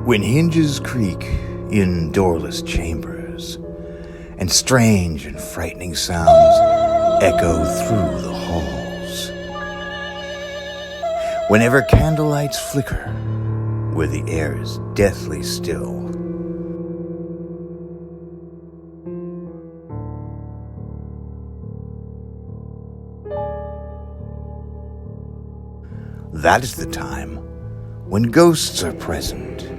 When hinges creak in doorless chambers, and strange and frightening sounds echo through the halls. Whenever candlelights flicker, where the air is deathly still. That is the time when ghosts are present,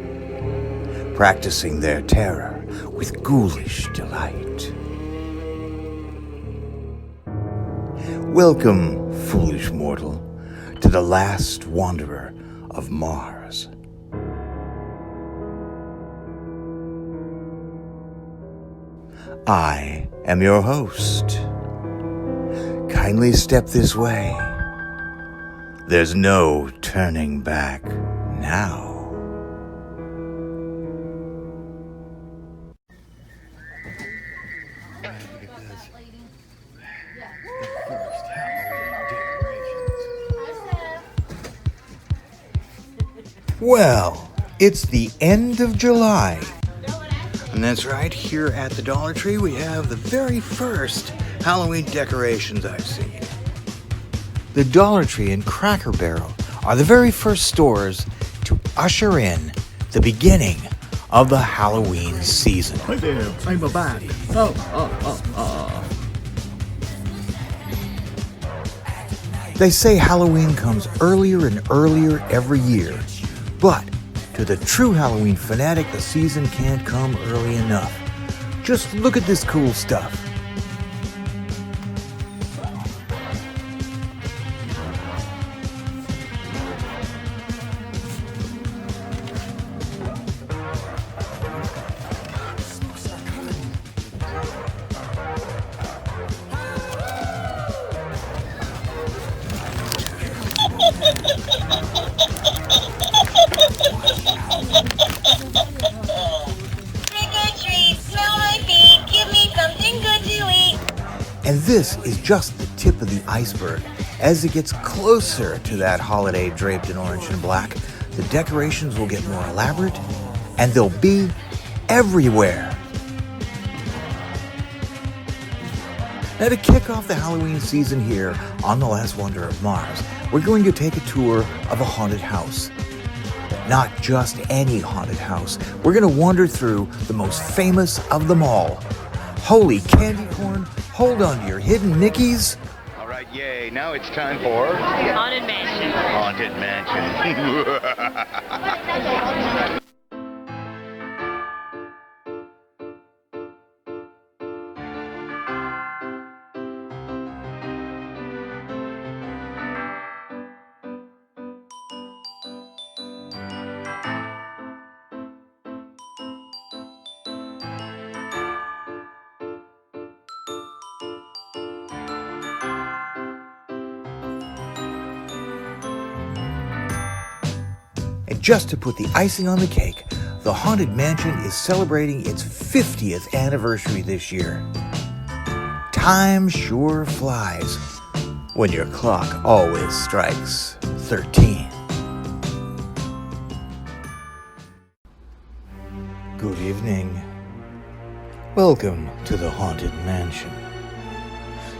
practicing their terror with ghoulish delight. Welcome, foolish mortal, to the last wanderer of Mars. I am your host. Kindly step this way. There's no turning back now. Well, it's the end of July. And that's right, here at the Dollar Tree we have the very first Halloween decorations I've seen. The Dollar Tree and Cracker Barrel are the very first stores to usher in the beginning of the Halloween season. Hi there, I'm back. They say Halloween comes earlier and earlier every year, but to the true Halloween fanatic, the season can't come early enough. Just look at this cool stuff. And this is just the tip of the iceberg. As it gets closer to that holiday draped in orange and black, the decorations will get more elaborate, and they'll be everywhere. Now, to kick off the Halloween season here on The Last Wanderer of Mars, we're going to take a tour of a haunted house. But not just any haunted house. We're going to wander through the most famous of them all. Holy candy corn, hold on to your hidden Mickeys. All right, yay. Now it's time for... Haunted Mansion. Haunted Mansion. And just to put the icing on the cake, the Haunted Mansion is celebrating its 50th anniversary this year. Time sure flies when your clock always strikes 13. Good evening. Welcome to the Haunted Mansion.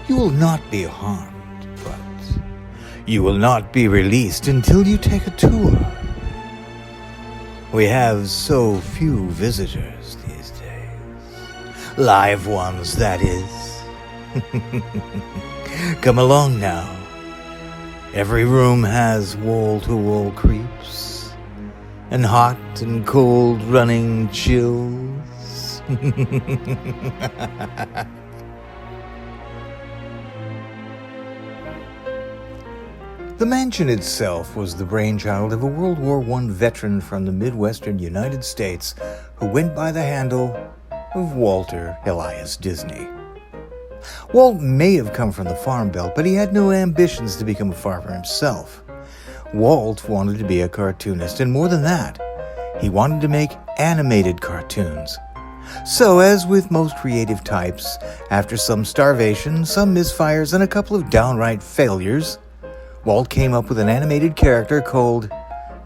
You will not be harmed, but you will not be released until you take a tour. We have so few visitors these days. Live ones, that is. Come along now. Every room has wall-to-wall creeps, and hot and cold running chills. The mansion itself was the brainchild of a World War I veteran from the Midwestern United States who went by the handle of Walter Elias Disney. Walt may have come from the Farm Belt, but he had no ambitions to become a farmer himself. Walt wanted to be a cartoonist, and more than that, he wanted to make animated cartoons. So, as with most creative types, after some starvation, some misfires, and a couple of downright failures, Walt came up with an animated character called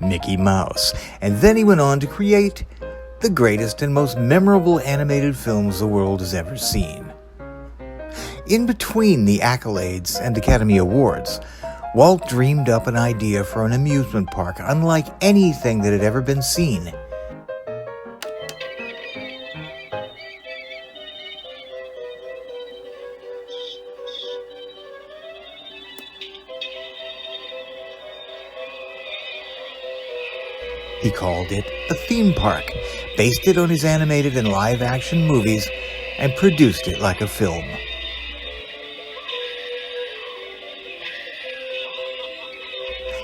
Mickey Mouse. And then he went on to create the greatest and most memorable animated films the world has ever seen. In between the accolades and Academy Awards, Walt dreamed up an idea for an amusement park unlike anything that had ever been seen. He called it a theme park, based it on his animated and live-action movies, and produced it like a film.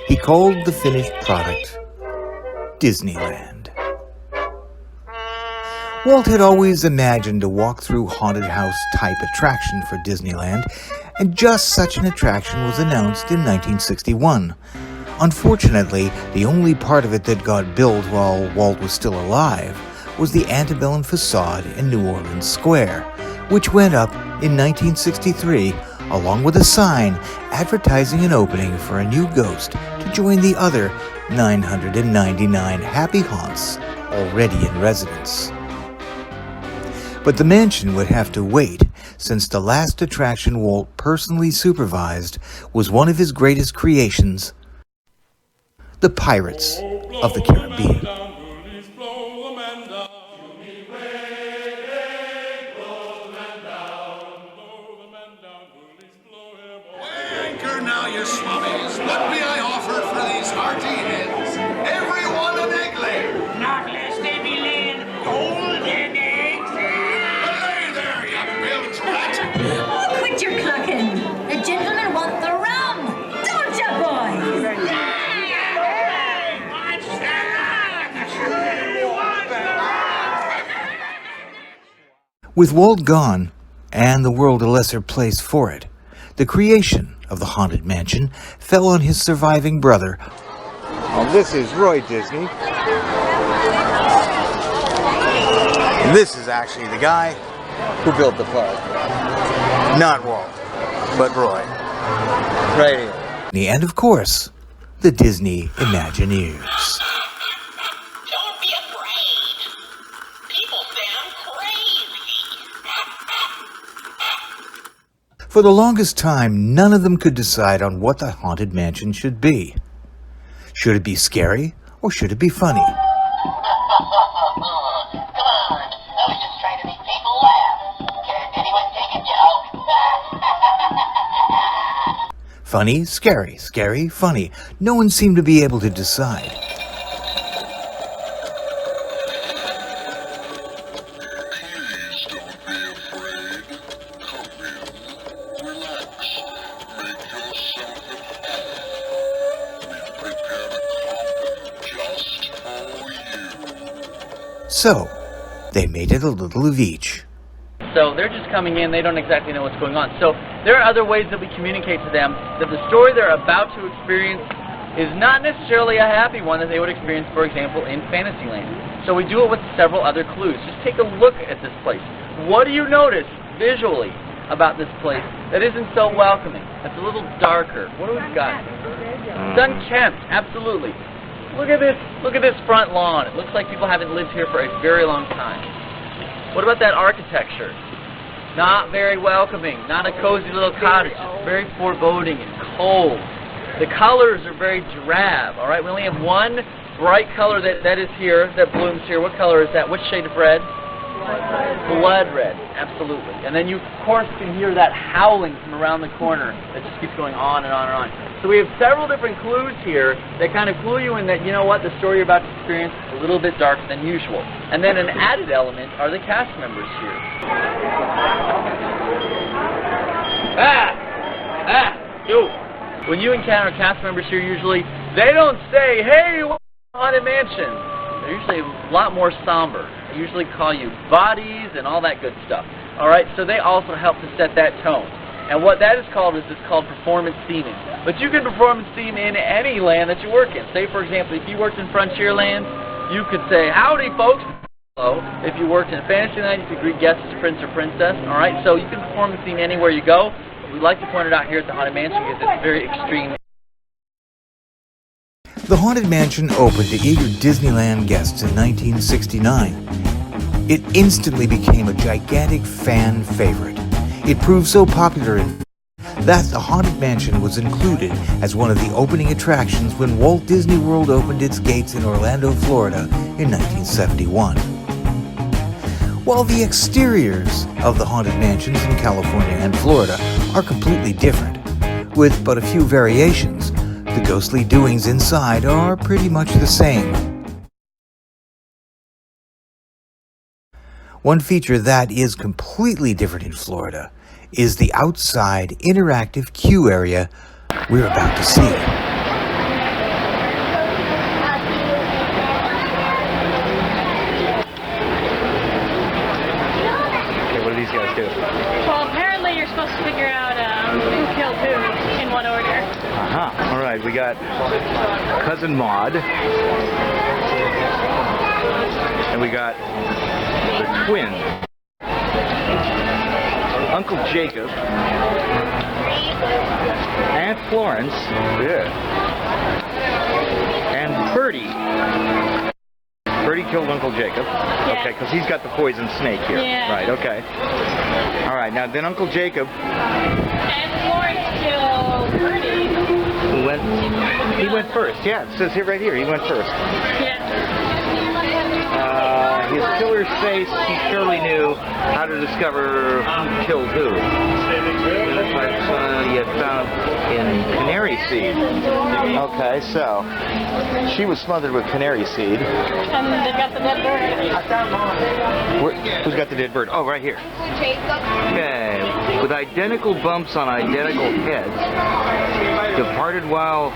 He called the finished product Disneyland. Walt had always imagined a walk-through haunted house-type attraction for Disneyland, and just such an attraction was announced in 1961. Unfortunately, the only part of it that got built while Walt was still alive was the antebellum facade in New Orleans Square, which went up in 1963 along with a sign advertising an opening for a new ghost to join the other 999 happy haunts already in residence. But the mansion would have to wait, since the last attraction Walt personally supervised was one of his greatest creations, the Pirates of the Caribbean. Anchor now, you swabbies. What may I offer for these hearty heads? Everyone an egg layer. Not less they be laying golden eggs. Belay there, you bilge rat. Oh, quit your clucking. The gentlemen want the rum. Don't ya, boys? With Walt gone, and the world a lesser place for it, the creation of the Haunted Mansion fell on his surviving brother. Well, this is Roy Disney. And this is actually the guy who built the park. Not Walt, but Roy. Right here. And of course, the Disney Imagineers. Don't be afraid. People say I'm crazy. For the longest time, none of them could decide on what the Haunted Mansion should be. Should it be scary, or should it be funny? Come on. I was just trying to make people laugh. Can't anyone take a joke? Funny, scary, scary, funny. No one seemed to be able to decide. Please don't be afraid. Come in, relax, make yourself at home. We've prepared a coffin just for you. So, they made it a little of each. So they're just coming in, they don't exactly know what's going on. So there are other ways that we communicate to them that the story they're about to experience is not necessarily a happy one that they would experience, for example, in Fantasyland. So we do it with several other clues. Just take a look at this place. What do you notice visually about this place that isn't so welcoming? That's a little darker. What do we got? It's unkempt, absolutely. Look at this front lawn. It looks like people haven't lived here for a very long time. What about that architecture? Not very welcoming, not a cozy little cottage. It's very foreboding and cold. The colors are very drab, all right? We only have one bright color that is here, that blooms here. What color is that? Which shade of red? Blood red, absolutely. And then you, of course, can hear that howling from around the corner that just keeps going on and on and on. So we have several different clues here that kind of clue you in that, you know what, the story you're about to experience is a little bit darker than usual. And then an added element are the cast members here. You. When you encounter cast members here, usually, they don't say, hey, Haunted Mansion. They're usually a lot more somber. They usually call you bodies and all that good stuff. All right, so they also help to set that tone. And what that is called performance theming. But you can performance theme in any land that you work in. Say, for example, if you worked in Frontierland, you could say, howdy, folks. Hello. If you worked in Fantasyland, you could greet guests as prince or princess. All right, so you can performance theme anywhere you go. But we like to point it out here at the Haunted Mansion because it's very extreme. The Haunted Mansion opened to eager Disneyland guests in 1969. It instantly became a gigantic fan favorite. It proved so popular that the Haunted Mansion was included as one of the opening attractions when Walt Disney World opened its gates in Orlando, Florida in 1971. While the exteriors of the Haunted Mansions in California and Florida are completely different, with but a few variations, the ghostly doings inside are pretty much the same. One feature that is completely different in Florida is the outside interactive queue area we're about to see. Okay, what do these guys do? Well, apparently you're supposed to figure out who killed who in what order. Uh-huh. All right, we got Cousin Maud. And we got the twins. Uncle Jacob. Aunt Florence. Yeah. And Bertie. Bertie killed Uncle Jacob. Yeah. Okay, because he's got the poison snake here. Yeah. Right, okay. All right, now then Uncle Jacob Aunt Florence killed Bertie. he went first. Yeah, it says here right here, he went first. Yeah. His killer's face, he surely knew how to discover who killed who. That's why he had found in canary seed. Okay, so she was smothered with canary seed. And they got the dead bird. Who's got the dead bird? Oh, right here. Okay, with identical bumps on identical heads, departed while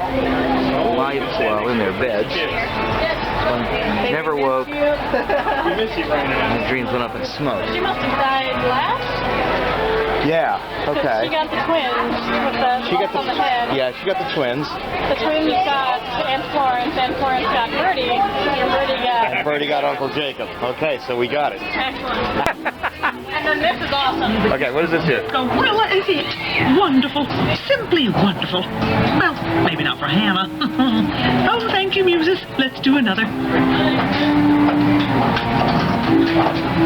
alive, while in their beds. Never woke. His dreams went up in smoke. She must have died last. Yeah, okay. She got the twins with the bumps on the head. Yeah, she got the twins. The twins got Aunt Florence got Bertie, and Bertie got Uncle Jacob. Okay, so we got it. Excellent. And then this is awesome. Okay, what is this here? Gorilla is it? Wonderful. Simply wonderful. Well, maybe not for Hannah. Oh, thank you, Muses. Let's do another.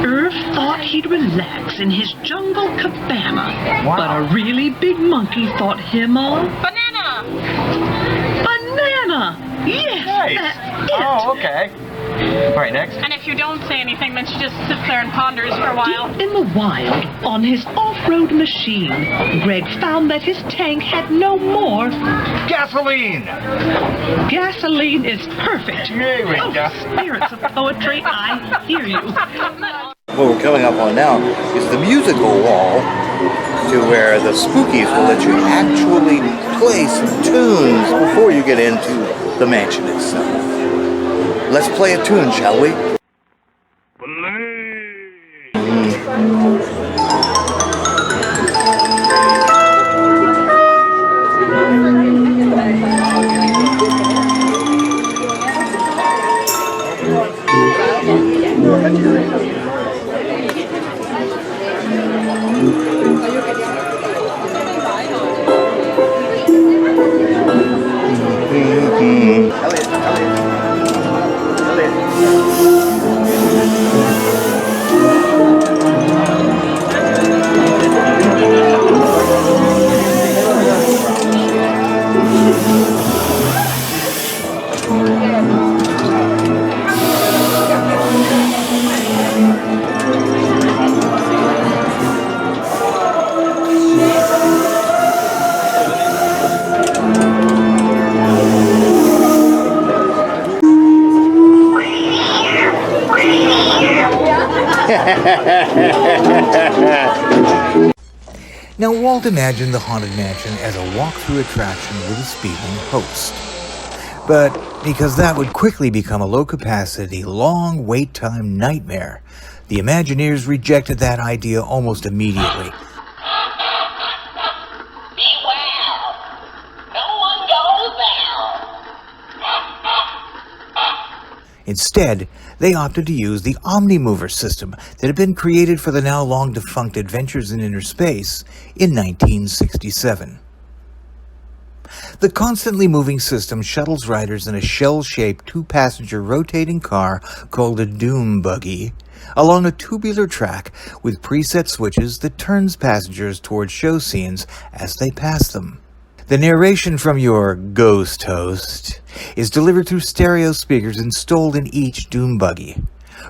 Irv thought he'd relax in his jungle cabana, but a really big monkey thought him a... Banana! Banana! Yes, Nice. that's it. Oh, okay. All right, next. And if you don't say anything, then she just sits there and ponders for a while. In the wild, on his off-road machine, Greg found that his tank had no more... Gasoline! Gasoline is perfect. Here we go. Spirits of poetry, I hear you. What we're coming up on now is the musical wall, to where the spookies will let you actually play some tunes before you get into the mansion itself. Let's play a tune, shall we? Now, Walt imagined the Haunted Mansion as a walk-through attraction with a speaking host. But because that would quickly become a low-capacity, long wait time nightmare, the Imagineers rejected that idea almost immediately. Beware! No one goes there! Instead, they opted to use the Omnimover system that had been created for the now long-defunct Adventures in Inner Space in 1967. The constantly moving system shuttles riders in a shell-shaped two-passenger rotating car called a doom buggy along a tubular track with preset switches that turns passengers toward show scenes as they pass them. The narration from your ghost host is delivered through stereo speakers installed in each doom buggy.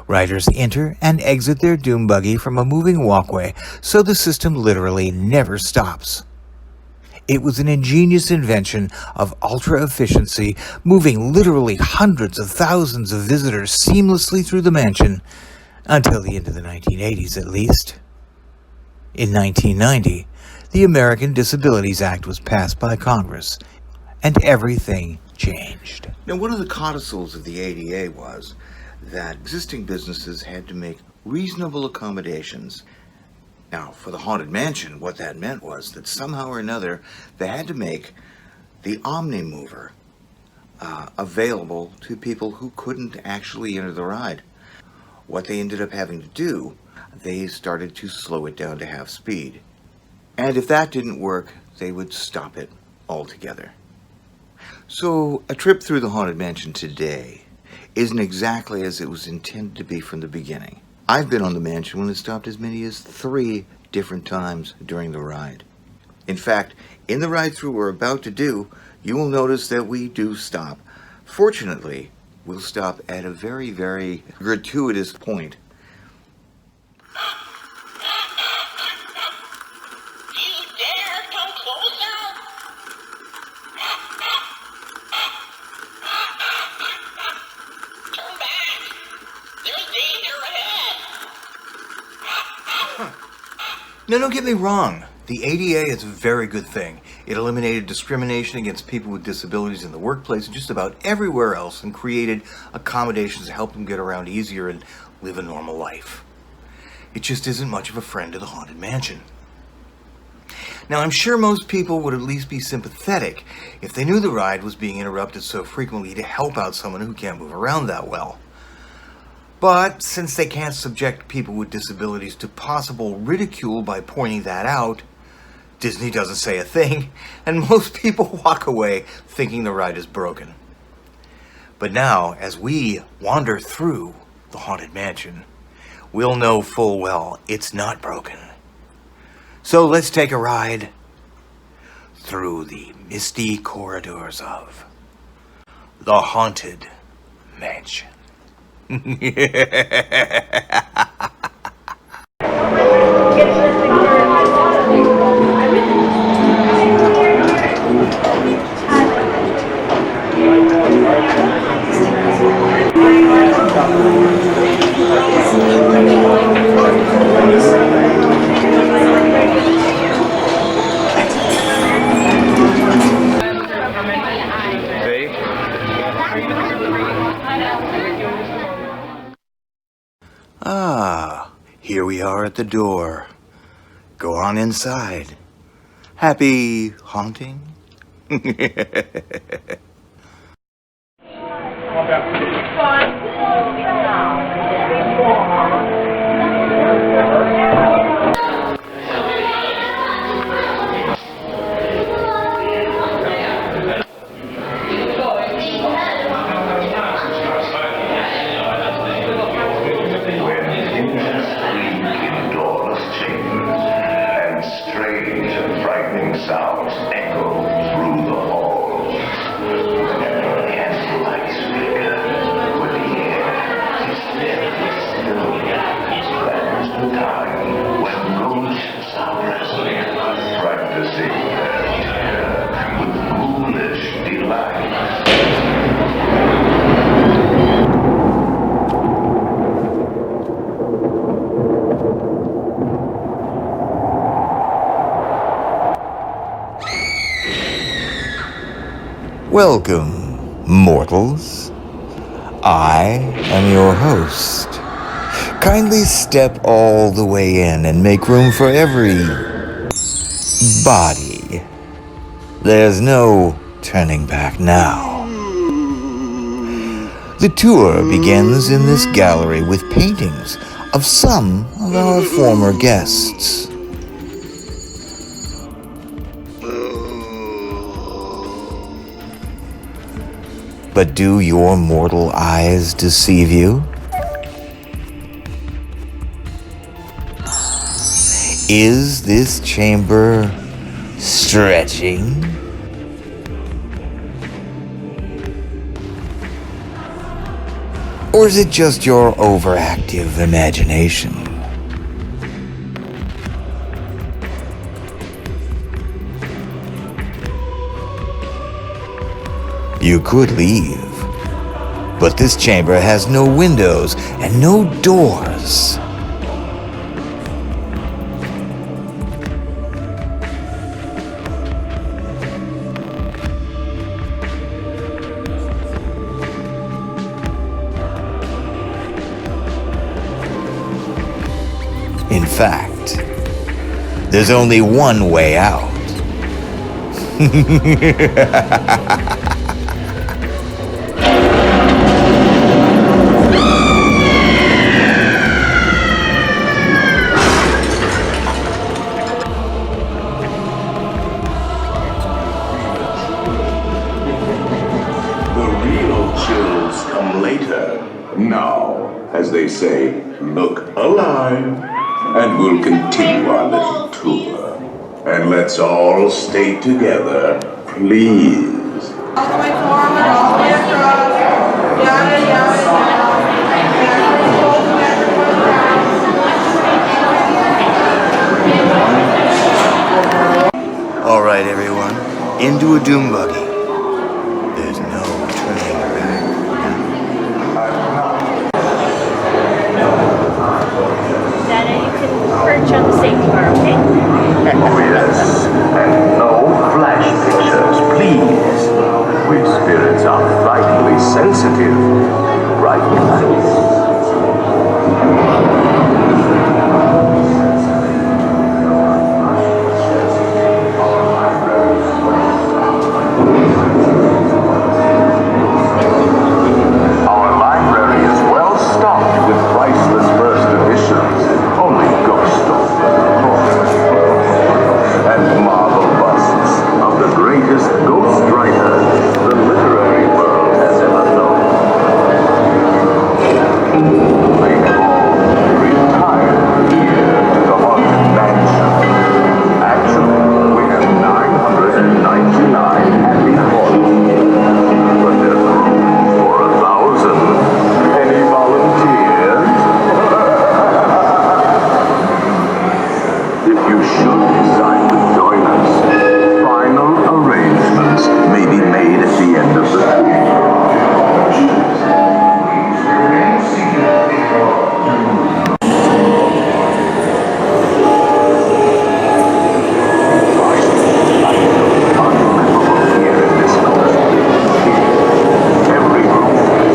Riders enter and exit their doom buggy from a moving walkway, so the system literally never stops. It was an ingenious invention of ultra-efficiency, moving literally hundreds of thousands of visitors seamlessly through the mansion, until the end of the 1980s at least. In 1990, the American Disabilities Act was passed by Congress, and everything changed. Now, one of the codicils of the ADA was that existing businesses had to make reasonable accommodations. Now, for the Haunted Mansion, what that meant was that somehow or another, they had to make the Omnimover available to people who couldn't actually enter the ride. What they ended up having to do, they started to slow it down to half speed. And if that didn't work, they would stop it altogether. So, a trip through the Haunted Mansion today isn't exactly as it was intended to be from the beginning. I've been on the mansion when it stopped as many as 3 different times during the ride. In fact, in the ride through we're about to do, you will notice that we do stop. Fortunately, we'll stop at a very, very gratuitous point. You dare come closer? Turn back. There's danger ahead. Now, don't get me wrong. The ADA is a very good thing. It eliminated discrimination against people with disabilities in the workplace and just about everywhere else and created accommodations to help them get around easier and live a normal life. It just isn't much of a friend to the Haunted Mansion. Now, I'm sure most people would at least be sympathetic if they knew the ride was being interrupted so frequently to help out someone who can't move around that well. But since they can't subject people with disabilities to possible ridicule by pointing that out, Disney doesn't say a thing, and most people walk away thinking the ride is broken. But now, as we wander through the Haunted Mansion, we'll know full well it's not broken. So let's take a ride through the misty corridors of the Haunted Mansion. Ah, here we are at the door. Go on inside. Happy haunting? Sounds echo through the halls. As the lights flicker, with the air is deadly still. That is the time when ghosts are present, practicing their terror with ghoulish delight. Welcome, mortals. I am your host. Kindly step all the way in and make room for every body. There's no turning back now. The tour begins in this gallery with paintings of some of our former guests. But do your mortal eyes deceive you? Is this chamber stretching? Or is it just your overactive imagination? You could leave, but this chamber has no windows and no doors. In fact, there's only one way out. The real chills come later. Now, as they say, look alive, and we'll continue our little tour. And let's all stay together, please. All the way forward, all the way across. Yada, yada, yada. All right, everyone, into a doom buggy. There's no turning back. Dada, you can perch on the safety bar, okay? Oh, yes. And no flash pictures, please. We spirits are frighteningly sensitive. Bright lights. Our library is well stocked with priceless first editions. Only ghosts don't. And marble busts of the greatest ghost writers the literary world has ever known. They have all retired here to the haunted mansion. Actually, we have 999 happy thoughts. But there's room for 1,000. Any volunteers? If you should decide to join us, final arrangements may be made at the end of the day. Here in this house, every room is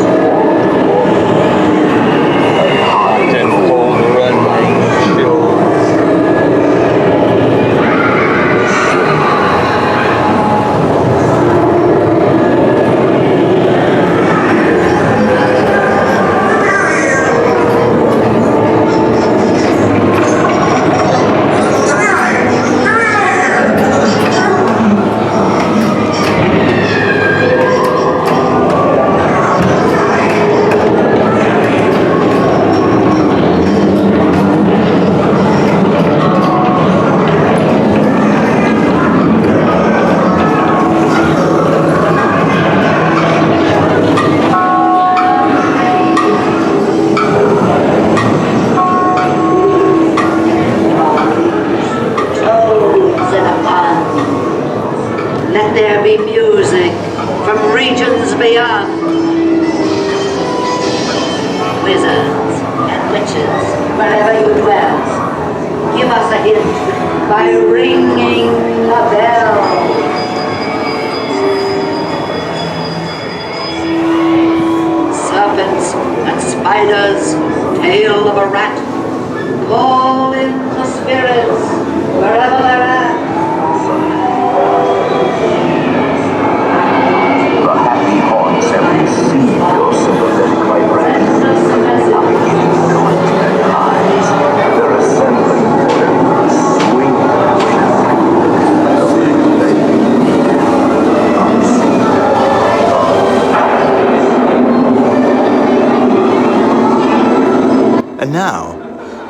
hot and cold running chills. Toads in a pond. Let there be music from regions beyond. Wizards and witches, wherever you dwell, give us a hint by ringing a bell. Serpents and spiders, tail of a rat, call in the spirits wherever they're at. The happy haunts have received your sympathetic vibration. They're assembling for the swing. now,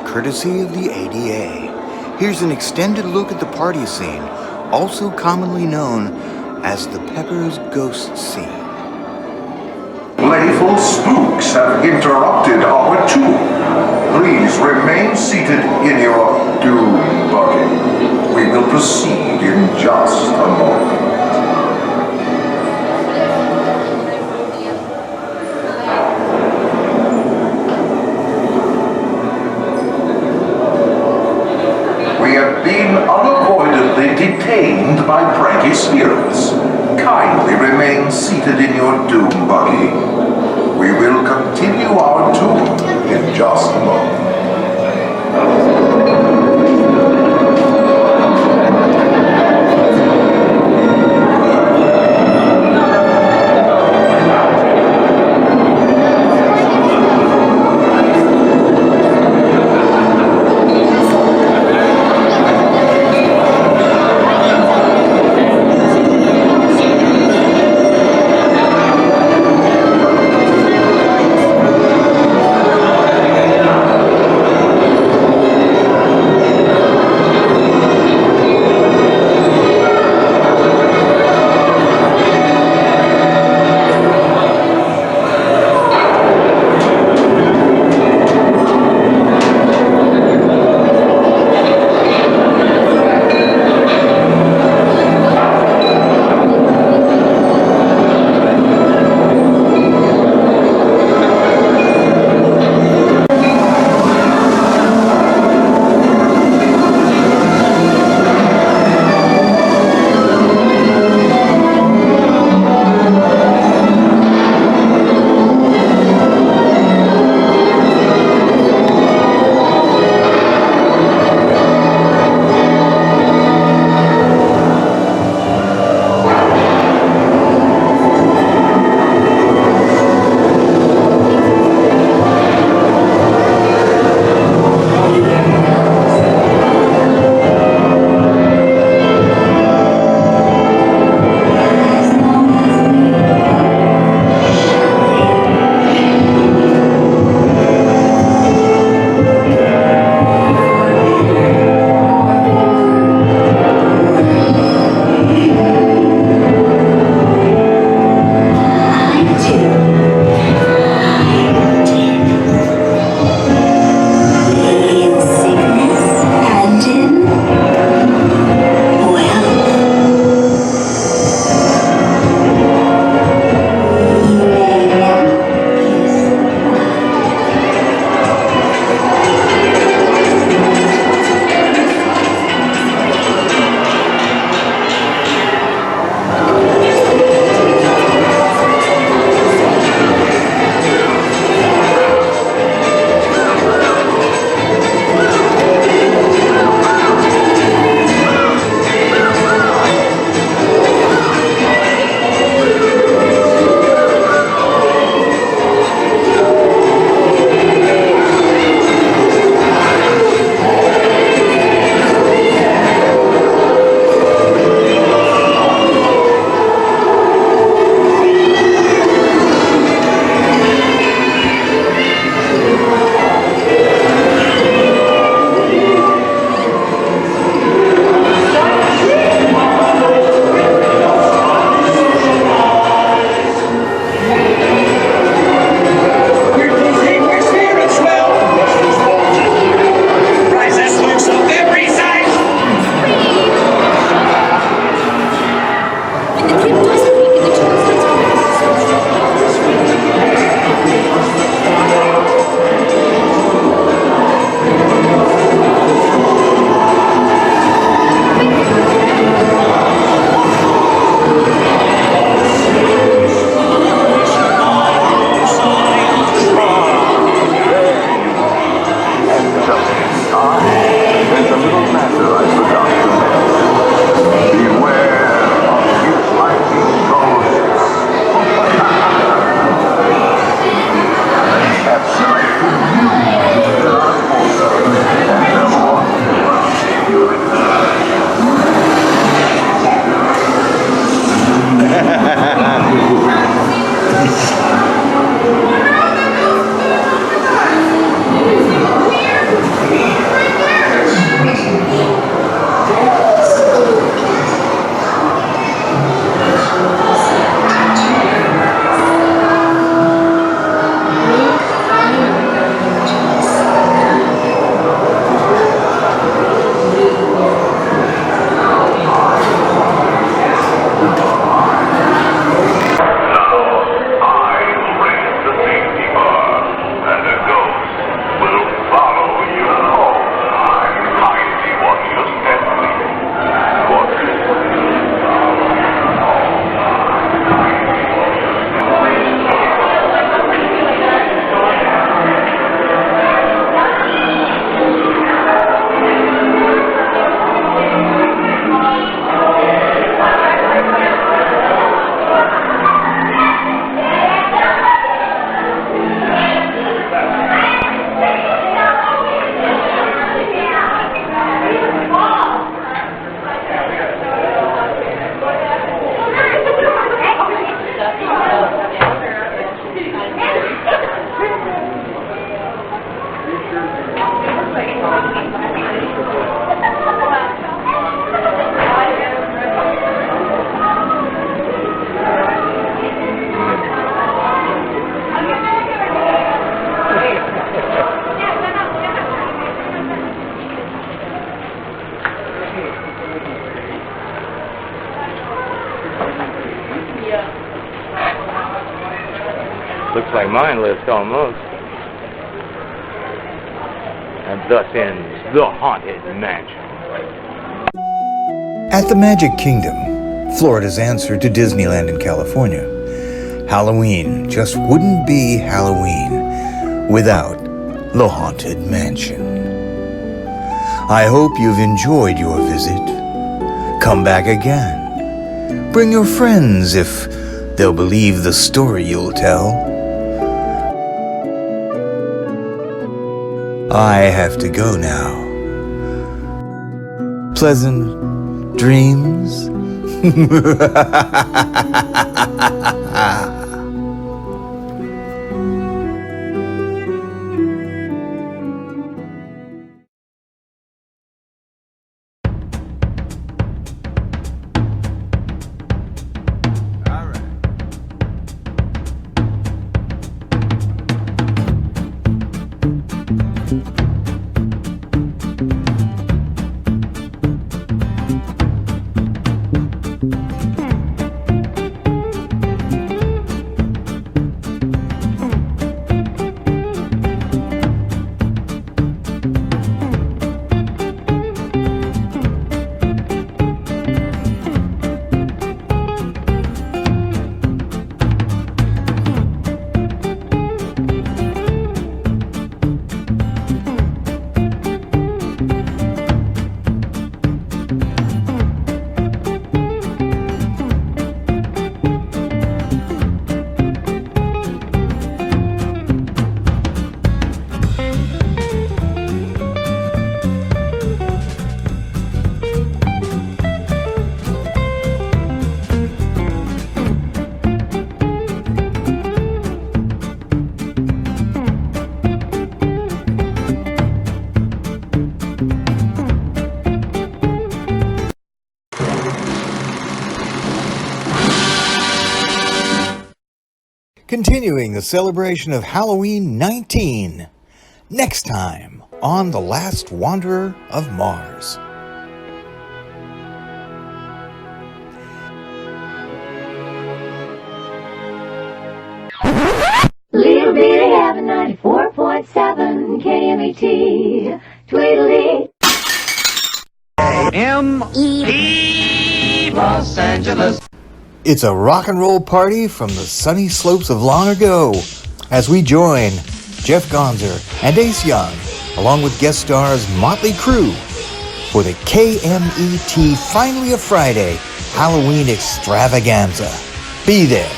courtesy of the ADA. Here's an extended look at the party scene, also commonly known as the Pepper's Ghost Scene. Playful spooks have interrupted our tour. Please remain seated in your doom buggy. We will proceed in just a moment. We have been unavoidably detained by pranky spirits. Kindly remain seated in your doom buggy. We will continue our tour in just a moment. Looks like mine list almost. And thus ends the Haunted Mansion. At the Magic Kingdom, Florida's answer to Disneyland in California, Halloween just wouldn't be Halloween without the Haunted Mansion. I hope you've enjoyed your visit. Come back again. Bring your friends if they'll believe the story you'll tell. I have to go now. Pleasant dreams. Continuing the celebration of Halloween 19, next time on The Last Wanderer of Mars. Little bitty heaven 94.7 KMET. Tweedledee. M.E. Los Angeles. It's a rock and roll party from the sunny slopes of long ago as we join Jeff Gonzer and Ace Young, along with guest stars Motley Crue, for the KMET Finally a Friday Halloween Extravaganza. Be there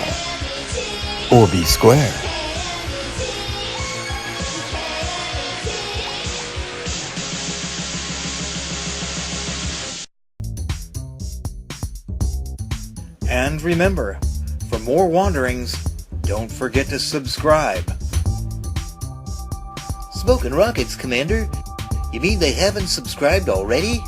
or be square. And remember, for more wanderings, don't forget to subscribe. Smoking rockets, Commander. You mean they haven't subscribed already?